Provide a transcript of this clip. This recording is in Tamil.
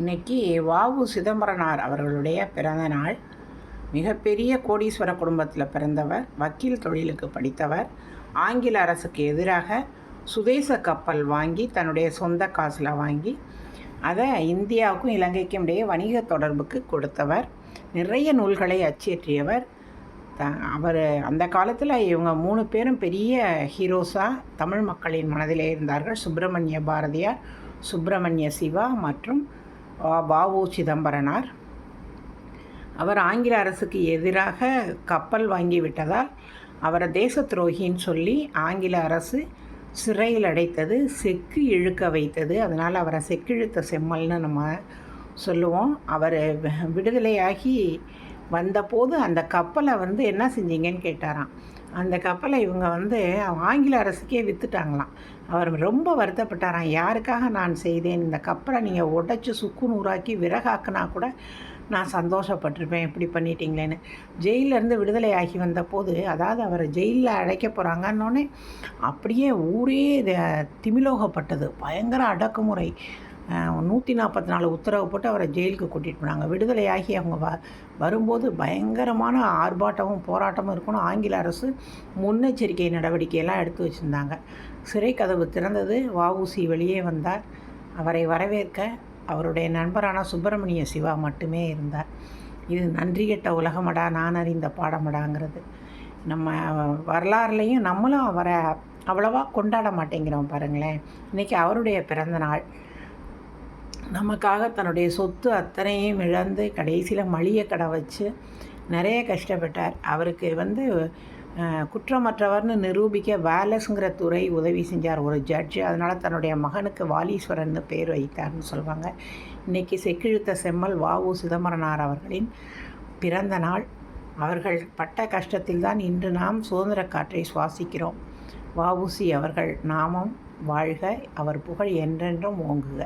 இன்னைக்கு வாவு சிதம்பரனார் அவர்களுடைய பிறந்த நாள். மிகப்பெரிய கோடீஸ்வர குடும்பத்தில் பிறந்தவர், வக்கீல் தொழிலுக்கு படித்தவர். ஆங்கில அரசுக்கு எதிராக சுதேச கப்பல் வாங்கி தன்னுடைய சொந்த காசில் வாங்கி அதை இந்தியாவுக்கும் இலங்கைக்கும் இடையே வணிக தொடர்புக்கு கொடுத்தவர். நிறைய நூல்களை அச்சேற்றியவர். அவர் அந்த காலத்தில் இவங்க 3 பேரும் பெரிய ஹீரோஸாக தமிழ் மக்களின் மனதிலே இருந்தார்கள். சுப்பிரமணிய பாரதியார், சுப்பிரமணிய சிவா மற்றும் வாவு சிதம்பரனார். அவர் ஆங்கில அரசுக்கு எதிராக கப்பல் வாங்கி விட்டதால் அவரை தேச துரோகின்னு சொல்லி ஆங்கில அரசு சிறையில் அடைத்தது, செக்கு இழுக்க வைத்தது. அதனால் அவரை செக்கிழுத்த செம்மல்னு நம்ம சொல்லுவோம். அவர் விடுதலையாகி வந்தபோது அந்த கப்பலை என்ன செஞ்சீங்கன்னு கேட்டாராம். அந்த கப்பலை இவங்க ஆங்கில அரசுக்கே விற்றுட்டாங்களாம். அவர் ரொம்ப வருத்தப்பட்டாராம். யாருக்காக நான் செய்தேன்? இந்த கப்பலை நீங்கள் உடைச்சி சுக்கு நூறாக்கி விறகாக்குனா கூட நான் சந்தோஷப்பட்டிருப்பேன், இப்படி பண்ணிட்டீங்களேன்னு. ஜெயிலேருந்து விடுதலை ஆகி வந்தபோது, அதாவது அவரை ஜெயிலில் அடைக்க போகிறாங்கன்னொன்னே அப்படியே ஊரே திமிலோகப்பட்டது. பயங்கர அடக்குமுறை. 144 உத்தரவு போட்டு அவரை ஜெயிலுக்கு கூட்டிகிட்டு போனாங்க. விடுதலையாகி அவங்க வரும்போது பயங்கரமான ஆர்ப்பாட்டமும் போராட்டமும் இருக்கணும். ஆங்கில அரசு முன்னெச்சரிக்கை நடவடிக்கையெல்லாம் எடுத்து வச்சுருந்தாங்க. சிறை கதவு திறந்தது. வஉசி வெளியே வந்தார். அவரை வரவேற்க அவருடைய நண்பரான சுப்பிரமணிய சிவா மட்டுமே இருந்தார். இது நன்றி கெட்ட உலகமடா, நான் அறிந்த பாடமடாங்கிறது. நம்ம வரலாறுலேயும் நம்மளும் அவரை அவ்வளவா கொண்டாட மாட்டேங்கிறோம் பாருங்களேன். இன்றைக்கி அவருடைய பிறந்த நாள். நமக்காக தன்னுடைய சொத்து அத்தனையும் இழந்து கடைசியில் மளிகை கடை வச்சு நிறைய கஷ்டப்பட்டார். அவருக்கு குற்றமற்றவர்னு நிரூபிக்க வேலஸ்ங்கிற துறை உதவி செஞ்சார் ஒரு ஜட்ஜு. அதனால் தன்னுடைய மகனுக்கு வாலீஸ்வரன்னு பேர் வைத்தார்னு சொல்லுவாங்க. இன்றைக்கி செக்கிழுத்த செம்மல் வாவு சிதம்பரனார் அவர்களின் பிறந்த நாள். அவர்கள் பட்ட கஷ்டத்தில் தான் இன்று நாம் சுதந்திர காற்றை சுவாசிக்கிறோம். வஉசி அவர்கள் நாமம் வாழ்க, அவர் புகழ் என்றென்றும் ஓங்குக.